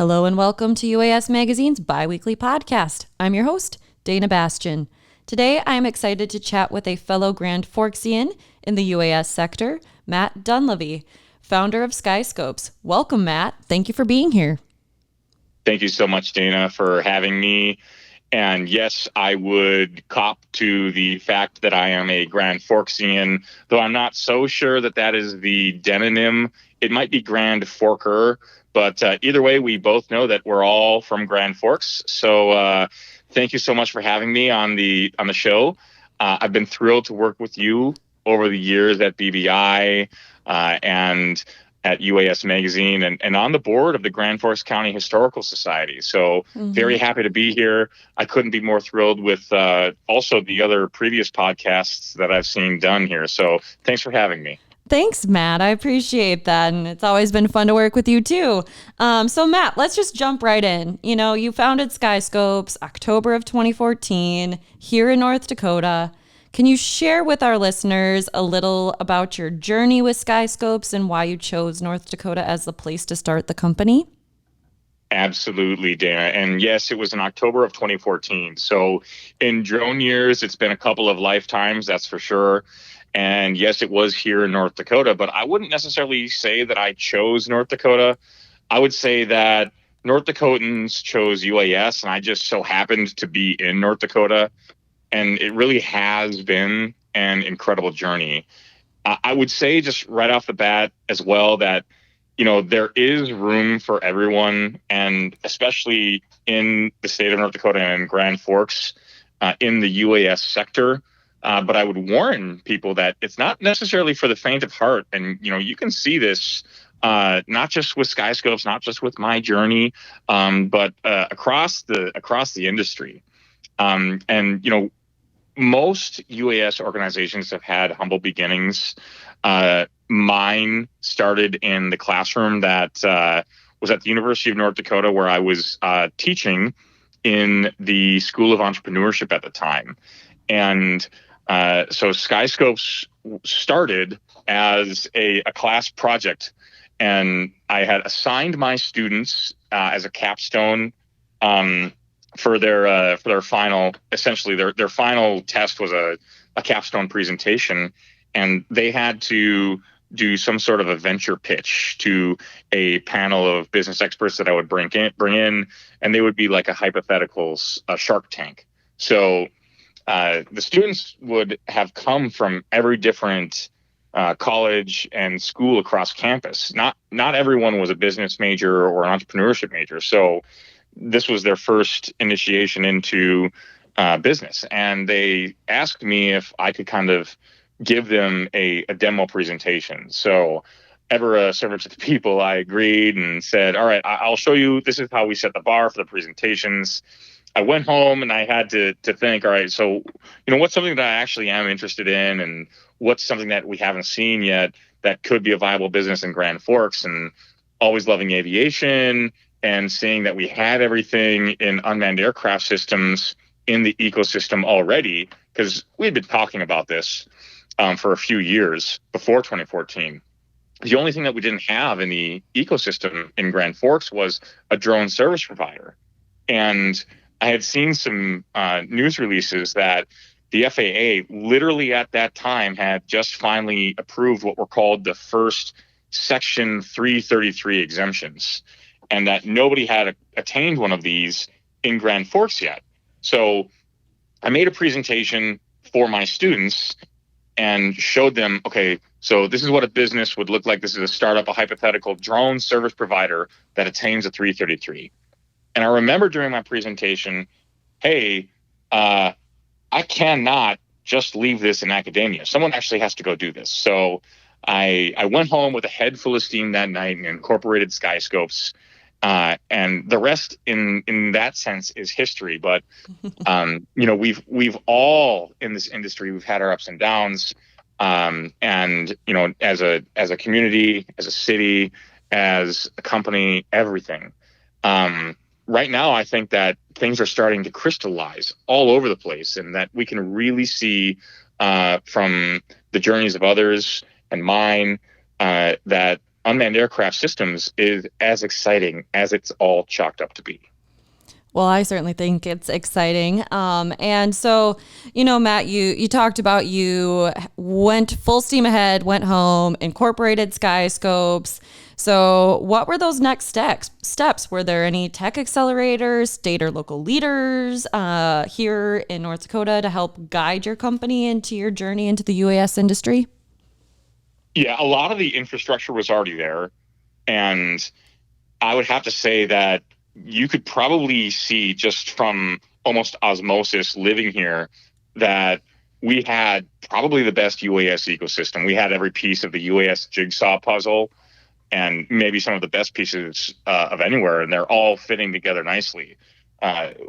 Hello and welcome to UAS Magazine's bi-weekly podcast. I'm your host, Dayna Bastian. Today, I am excited to chat with a fellow Grand Forksian in the UAS sector, Matt Dunlevy, founder of SkySkopes. Welcome, Matt. Thank you for being here. Thank you so much, Dayna, for having me. And yes, I would cop to the fact that I am a Grand Forksian, though I'm not so sure that that is the demonym. It might be Grand Forker, but either way, we both know that we're all from Grand Forks. So thank you so much for having me on the show. I've been thrilled to work with you over the years at BBI and at UAS Magazine and on the board of the Grand Forks County Historical Society. So very happy to be here. I couldn't be more thrilled with also the other previous podcasts that I've seen done here. So thanks for having me. Thanks, Matt. I appreciate that. And it's always been fun to work with you too. So Matt, let's just jump right in. You know, you founded SkySkopes October of 2014 here in North Dakota. Can you share with our listeners a little about your journey with SkySkopes and why you chose North Dakota as the place to start the company? Absolutely, Dayna. And yes, it was in October of 2014. So in drone years, it's been a couple of lifetimes, that's for sure. And yes, it was here in North Dakota, but I wouldn't necessarily say that I chose North Dakota. I would say that North Dakotans chose UAS, and I just so happened to be in North Dakota. And it really has been an incredible journey. I would say just right off the bat as well that, you know, there is room for everyone, and especially in the state of North Dakota and Grand Forks in the UAS sector. But I would warn people that it's not necessarily for the faint of heart. And, you know, you can see this not just with SkySkopes, not just with my journey, but across the industry. And, you know, most UAS organizations have had humble beginnings. Mine started in the classroom that was at the University of North Dakota, where I was teaching in the School of Entrepreneurship at the time. And so SkySkopes started as a class project, and I had assigned my students as a capstone for their final, essentially their final test was a capstone presentation, and they had to do some sort of a venture pitch to a panel of business experts that I would bring in, and they would be like a hypothetical Shark Tank. So the students would have come from every different college and school across campus. Not everyone was a business major or an entrepreneurship major. So this was their first initiation into business. And they asked me if I could kind of give them a demo presentation. So ever a servant to the people, I agreed and said, all right, I'll show you. This is how we set the bar for the presentations. I went home and I had to think, all right, so, you know, what's something that I actually am interested in, and what's something that we haven't seen yet that could be a viable business in Grand Forks, and always loving aviation and seeing that we had everything in unmanned aircraft systems in the ecosystem already, because we had been talking about this for a few years before 2014. The only thing that we didn't have in the ecosystem in Grand Forks was a drone service provider. And I had seen some news releases that the FAA literally at that time had just finally approved what were called the first Section 333 exemptions, and that nobody had attained one of these in Grand Forks yet. So I made a presentation for my students and showed them, okay, so this is what a business would look like. This is a startup, a hypothetical drone service provider that attains a 333. And I remember during my presentation, hey, I cannot just leave this in academia. Someone actually has to go do this. So I went home with a head full of steam that night and incorporated SkySkopes. And the rest in that sense is history. But, you know, we've all in this industry, we've had our ups and downs. And, you know, as a community, as a city, as a company, everything. Right now, I think that things are starting to crystallize all over the place, and that we can really see from the journeys of others and mine that unmanned aircraft systems is as exciting as it's all chalked up to be. Well, I certainly think it's exciting. And so, Matt, you talked about you went full steam ahead, went home, incorporated SkySkopes. So what were those next steps? Were there any tech accelerators, data or local leaders here in North Dakota to help guide your company into your journey into the UAS industry? Yeah, a lot of the infrastructure was already there. And I would have to say that you could probably see just from almost osmosis living here that we had probably the best UAS ecosystem. We had every piece of the UAS jigsaw puzzle and maybe some of the best pieces of anywhere, and they're all fitting together nicely.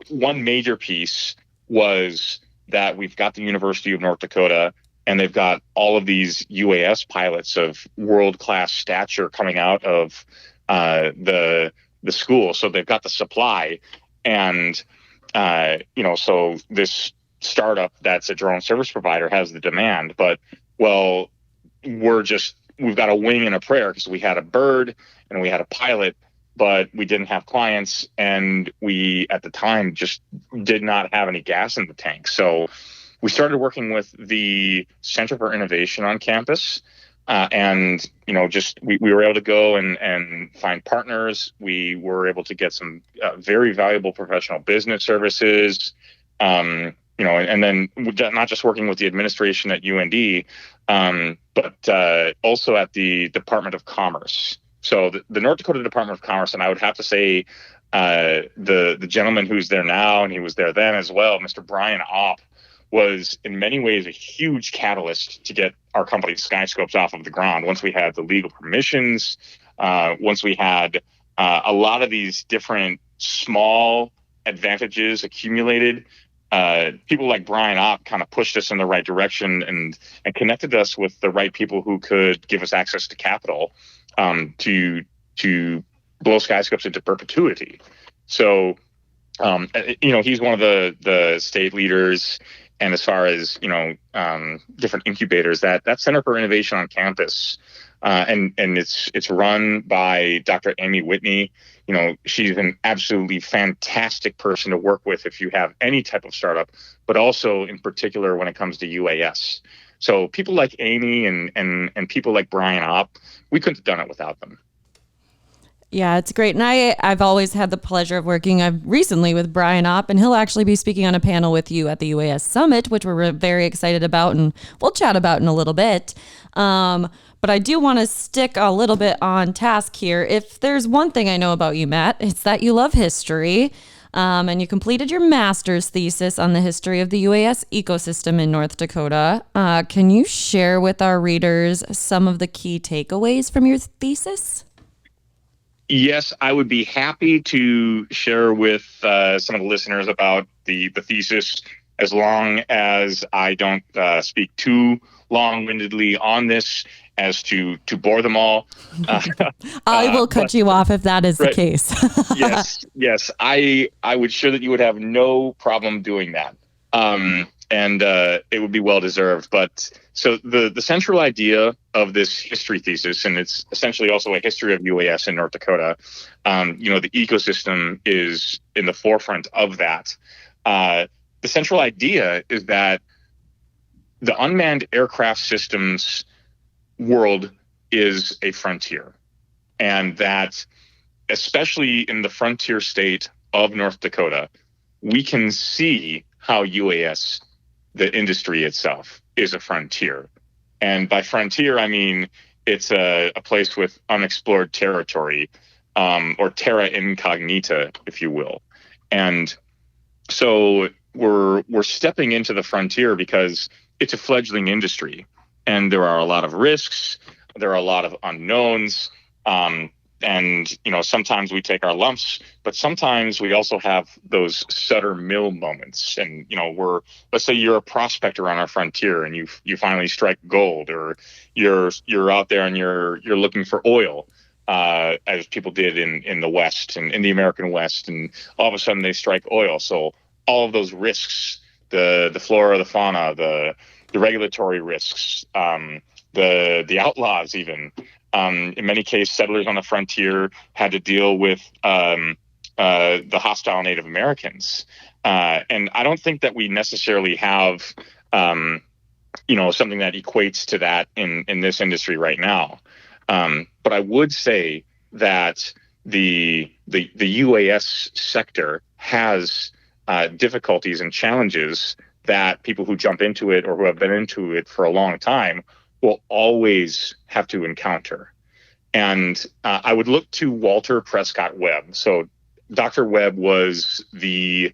One major piece was that we've got the University of North Dakota, and they've got all of these UAS pilots of world-class stature coming out of the school. So they've got the supply, and so this startup that's a drone service provider has the demand. But well, we've got a wing and a prayer, because we had a bird and we had a pilot, but we didn't have clients, and we at the time just did not have any gas in the tank. So we started working with the Center for Innovation on campus. And we were able to go and find partners. We were able to get some very valuable professional business services, and then not just working with the administration at UND, but also at the Department of Commerce. So the North Dakota Department of Commerce, and I would have to say the gentleman who's there now, and he was there then as well, Mr. Brian Opp, was in many ways a huge catalyst to get our company SkySkopes off of the ground. Once we had the legal permissions, once we had a lot of these different small advantages accumulated, people like Brian Opp kind of pushed us in the right direction and connected us with the right people who could give us access to capital to blow SkySkopes into perpetuity. So, he's one of the state leaders. And as far as, different incubators, that Center for Innovation on campus, and it's run by Dr. Amy Whitney. She's an absolutely fantastic person to work with if you have any type of startup, but also in particular when it comes to UAS. So people like Amy and people like Brian Opp, we couldn't have done it without them. Yeah, it's great. And I've always had the pleasure of working recently with Brian Opp, and he'll actually be speaking on a panel with you at the UAS Summit, which we're very excited about, and we'll chat about in a little bit. But I do want to stick a little bit on task here. If there's one thing I know about you, Matt, it's that you love history. And you completed your master's thesis on the history of the UAS ecosystem in North Dakota. Can you share with our readers some of the key takeaways from your thesis? Yes, I would be happy to share with some of the listeners about the thesis, as long as I don't speak too long-windedly on this as to bore them all. I will cut you off if that is the case. Yes. I would sure that you would have no problem doing that. And it would be well deserved. But so the central idea of this history thesis, and it's essentially also a history of UAS in North Dakota, the ecosystem is in the forefront of that. The central idea is that the unmanned aircraft systems world is a frontier, and that especially in the frontier state of North Dakota, we can see how UAS, the industry itself, is a frontier. And by frontier, I mean it's a place with unexplored territory, or terra incognita, if you will. And so we're stepping into the frontier because it's a fledgling industry, and there are a lot of risks, there are a lot of unknowns, and sometimes we take our lumps, but sometimes we also have those Sutter Mill moments. And let's say you're a prospector on our frontier, and you finally strike gold, or you're out there and you're looking for oil, as people did in the West and in the American West, and all of a sudden they strike oil. So all of those risks, the flora, the fauna, the regulatory risks, the outlaws even, In many cases, settlers on the frontier had to deal with the hostile Native Americans. And I don't think that we necessarily have, something that equates to that in this industry right now. But I would say that the UAS sector has difficulties and challenges that people who jump into it or who have been into it for a long time will always have to encounter. And I would look to Walter Prescott Webb. So Dr. Webb was the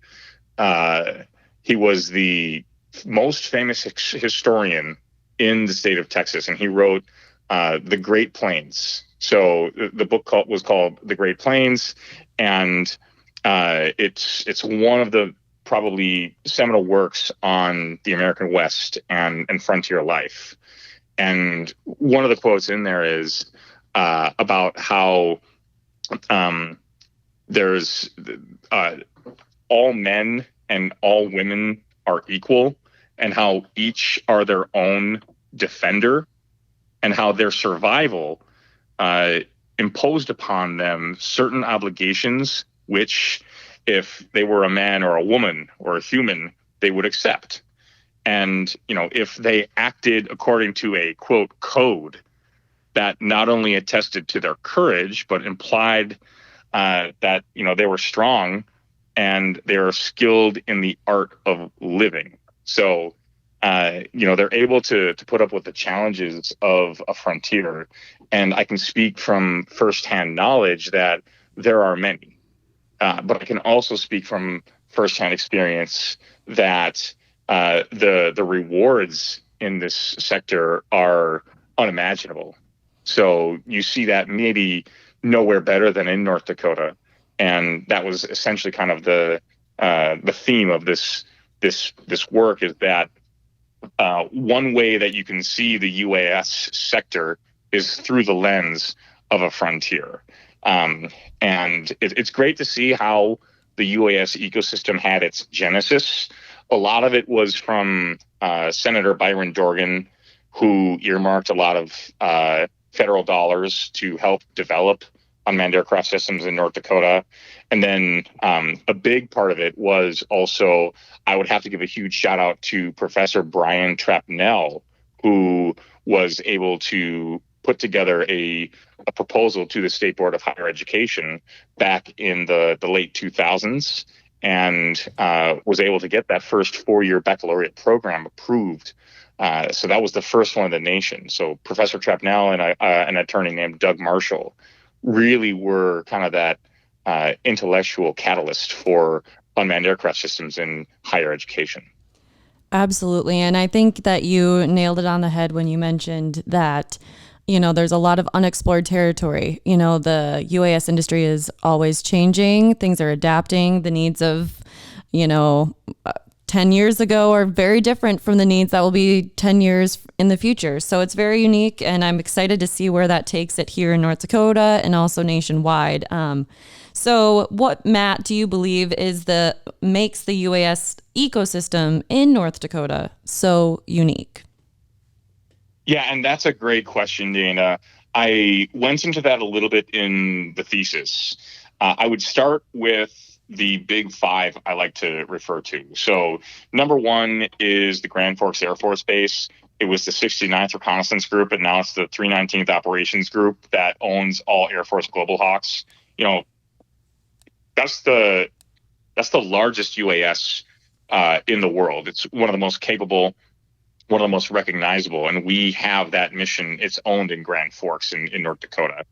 most famous historian in the state of Texas, and he wrote The Great Plains. So the book was called The Great Plains, and it's one of the probably seminal works on the American West and frontier life. And one of the quotes in there is about how there's all men and all women are equal, and how each are their own defender, and how their survival imposed upon them certain obligations, which if they were a man or a woman or a human, they would accept. And, if they acted according to a, quote, code that not only attested to their courage, but implied that, they were strong and they are skilled in the art of living. So, they're able to put up with the challenges of a frontier. And I can speak from firsthand knowledge that there are many. But I can also speak from firsthand experience that the rewards in this sector are unimaginable. So you see that maybe nowhere better than in North Dakota, and that was essentially kind of the theme of this work, is that one way that you can see the UAS sector is through the lens of a frontier. And it's great to see how the UAS ecosystem had its genesis. A lot of it was from Senator Byron Dorgan, who earmarked a lot of federal dollars to help develop unmanned aircraft systems in North Dakota. And then a big part of it was also, I would have to give a huge shout out to Professor Brian Trapnell, who was able to put together a proposal to the State Board of Higher Education back in the late 2000s, and was able to get that first 4-year baccalaureate program approved. So that was the first one in the nation. So Professor Trapnell and an attorney named Doug Marshall really were kind of that intellectual catalyst for unmanned aircraft systems in higher education. Absolutely. And I think that you nailed it on the head when you mentioned that, there's a lot of unexplored territory. The UAS industry is always changing. Things are adapting. The needs of, 10 years ago are very different from the needs that will be 10 years in the future. So it's very unique, and I'm excited to see where that takes it here in North Dakota and also nationwide. So what, Matt, do you believe makes the UAS ecosystem in North Dakota so unique? Yeah, and that's a great question, Dayna. I went into that a little bit in the thesis. I would start with the big five I like to refer to. So number one is the Grand Forks Air Force Base. It was the 69th Reconnaissance Group, and now it's the 319th Operations Group that owns all Air Force Global Hawks. That's the largest UAS in the world. It's one of the most capable, one of the most recognizable, and we have that mission. It's owned in Grand Forks in North Dakota.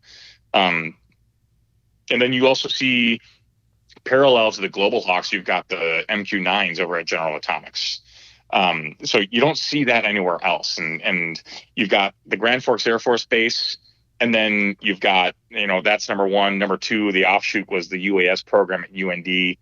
And then you also see, parallel to the Global Hawks, you've got the MQ-9s over at General Atomics. So you don't see that anywhere else. And you've got the Grand Forks Air Force Base, and then you've got, that's number one. Number two, the offshoot was the UAS program at UND.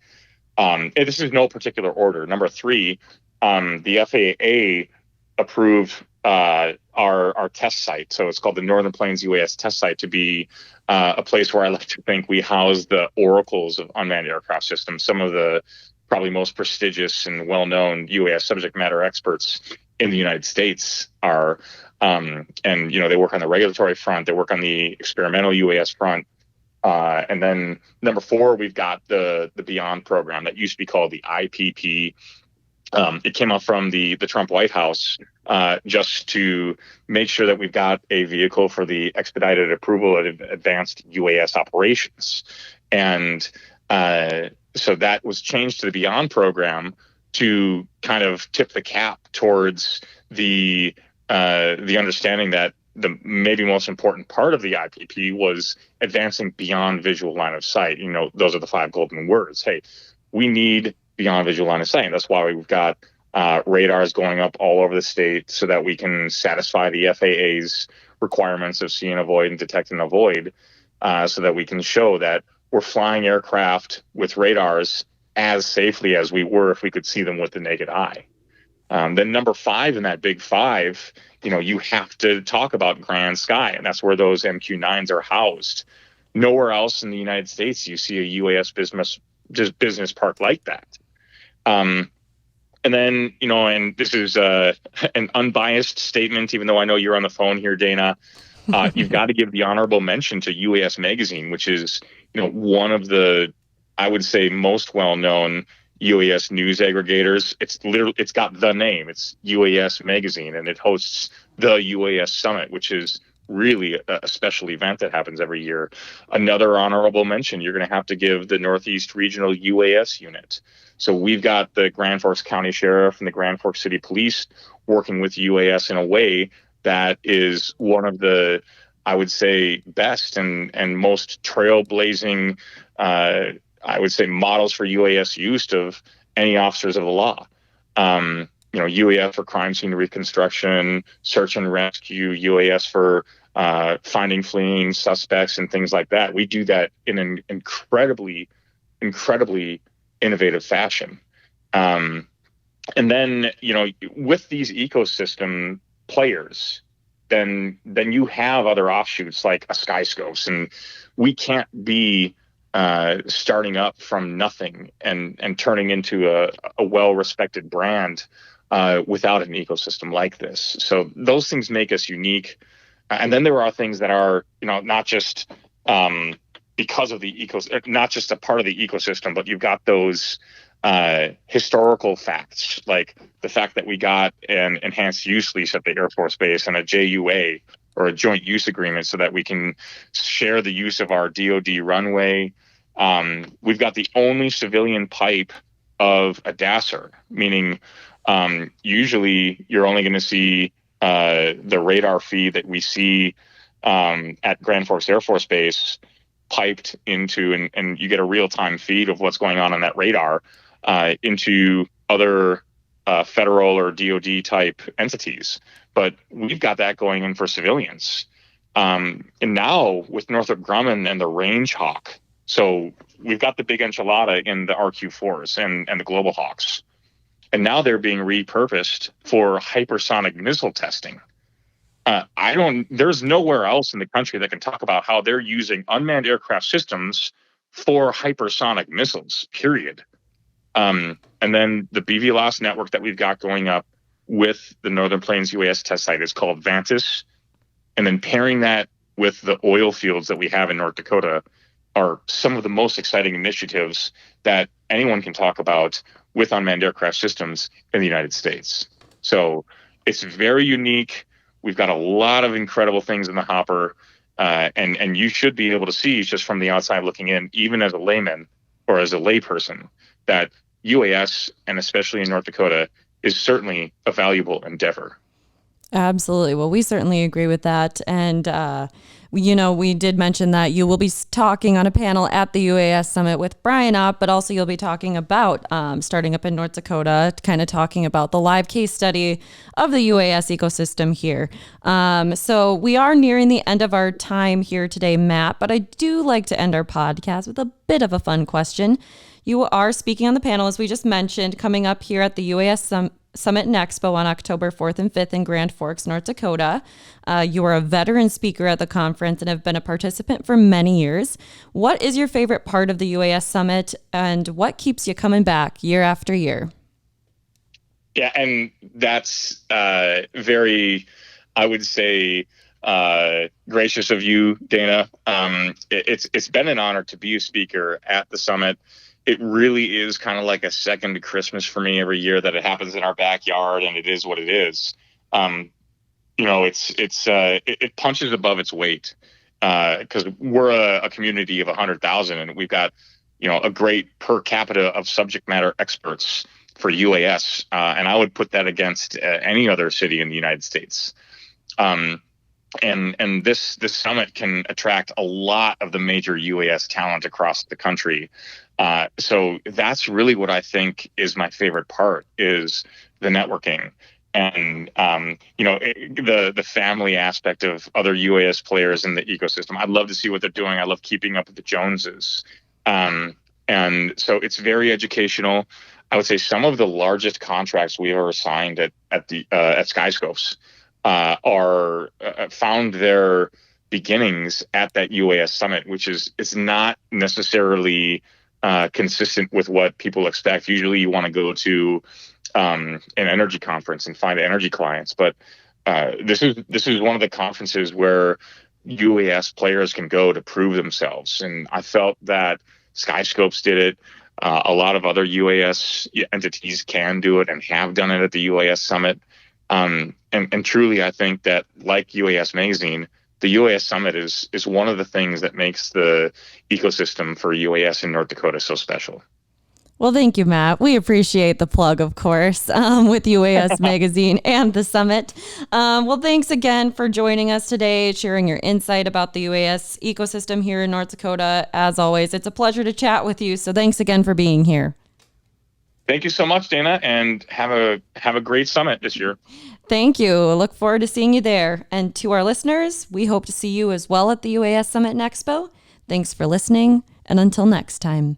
And this is no particular order. Number three, the FAA approved our test site. So it's called the Northern Plains UAS Test Site, to be a place where I like to think we house the oracles of unmanned aircraft systems, some of the probably most prestigious and well-known UAS subject matter experts in the United States are. And, they work on the regulatory front, they work on the experimental UAS front. And then number 4, we've got the Beyond program that used to be called the IPP. It came out from the Trump White House just to make sure that we've got a vehicle for the expedited approval of advanced UAS operations. And so that was changed to the Beyond program to kind of tip the cap towards the understanding that the maybe most important part of the IPP was advancing beyond visual line of sight. Those are the 5 golden words. Hey, we need beyond visual line of sight. That's why we've got radars going up all over the state so that we can satisfy the FAA's requirements of see and avoid and detect and avoid, so that we can show that we're flying aircraft with radars as safely as we were if we could see them with the naked eye. Then number 5 in that big 5, you have to talk about Grand Sky, and that's where those MQ-9s are housed. Nowhere else in the United States do you see a UAS business park like that. And then, and this is an unbiased statement, even though I know you're on the phone here, Dayna. You've got to give the honorable mention to UAS Magazine, which is, one of the, I would say, most well-known UAS news aggregators. It's got the name. It's UAS Magazine, and it hosts the UAS Summit, which is really a special event that happens every year. Another honorable mention, you're going to have to give the Northeast Regional UAS Unit. So we've got the Grand Forks County Sheriff and the Grand Forks City Police working with UAS in a way that is one of the, I would say, best and most trailblazing, I would say, models for UAS use of any officers of the law. UAS for crime scene reconstruction, search and rescue, UAS for finding fleeing suspects and things like that. We do that in an incredibly innovative fashion. And then, with these ecosystem players, then you have other offshoots like a SkySkopes, and we can't be starting up from nothing and turning into a well-respected brand without an ecosystem like this. So those things make us unique. And then there are things that are, not just because of the not just a part of the ecosystem, but you've got those historical facts, like the fact that we got an enhanced use lease at the Air Force Base and a JUA, or a joint use agreement, so that we can share the use of our DoD runway. We've got the only civilian pipe of a DASR, meaning usually you're only going to see the radar feed that we see at Grand Forks Air Force Base piped into, and you get a real-time feed of what's going on that radar into other federal or DoD type entities. But we've got that going in for civilians. And now with Northrop Grumman and the Range Hawk, so we've got the big enchilada in the RQ-4s and the Global Hawks. And now they're being repurposed for hypersonic missile testing. There's nowhere else in the country that can talk about how they're using unmanned aircraft systems for hypersonic missiles, period. And then the BVLOS network that we've got going up with the Northern Plains UAS test site is called Vantis. And then pairing that with the oil fields that we have in North Dakota are some of the most exciting initiatives that anyone can talk about with unmanned aircraft systems in the United States. So it's very unique. We've got a lot of incredible things in the hopper, and you should be able to see just from the outside looking in, even as a layman or as a layperson, that UAS, and especially in North Dakota, is certainly a valuable endeavor. Absolutely. Well, we certainly agree with that. And, we did mention that you will be talking on a panel at the UAS Summit with Brian Opp, but also you'll be talking about starting up in North Dakota, kind of talking about the live case study of the UAS ecosystem here. So we are nearing the end of our time here today, Matt, but I do like to end our podcast with a bit of a fun question. You are speaking on the panel, as we just mentioned, coming up here at the UAS Summit and Expo on October 4th and 5th in Grand Forks, North Dakota. You are a veteran speaker at the conference and have been a participant for many years. What is your favorite part of the UAS Summit, and what keeps you coming back year after year? Yeah, and that's very, I would say, gracious of you, Dayna. It's been an honor to be a speaker at the summit. It really is kind of like a second Christmas for me every year that it happens in our backyard, and it is what it is. Um, it punches above its weight because we're a community of 100,000, and we've got a great per capita of subject matter experts for UAS, and I would put that against any other city in the United States. And this summit can attract a lot of the major UAS talent across the country. So that's really what I think is my favorite part, is the networking and the family aspect of other UAS players in the ecosystem. I'd love to see what they're doing. I love keeping up with the Joneses. And so it's very educational. I would say some of the largest contracts we've ever signed at SkySkopes are found their beginnings at that UAS summit, which is not necessarily consistent with what people expect. Usually, you want to go to an energy conference and find energy clients, but this is one of the conferences where UAS players can go to prove themselves, and I felt that SkySkopes did it. A lot of other UAS entities can do it and have done it at the UAS Summit. And truly, I think that, like UAS Magazine, the UAS Summit is one of the things that makes the ecosystem for UAS in North Dakota so special. Well, thank you, Matt. We appreciate the plug, of course, with UAS Magazine and the summit. Well, thanks again for joining us today, sharing your insight about the UAS ecosystem here in North Dakota. As always, it's a pleasure to chat with you. So thanks again for being here. Thank you so much, Dayna, and have a great summit this year. Thank you. Look forward to seeing you there. And to our listeners, we hope to see you as well at the UAS Summit and Expo. Thanks for listening, and until next time.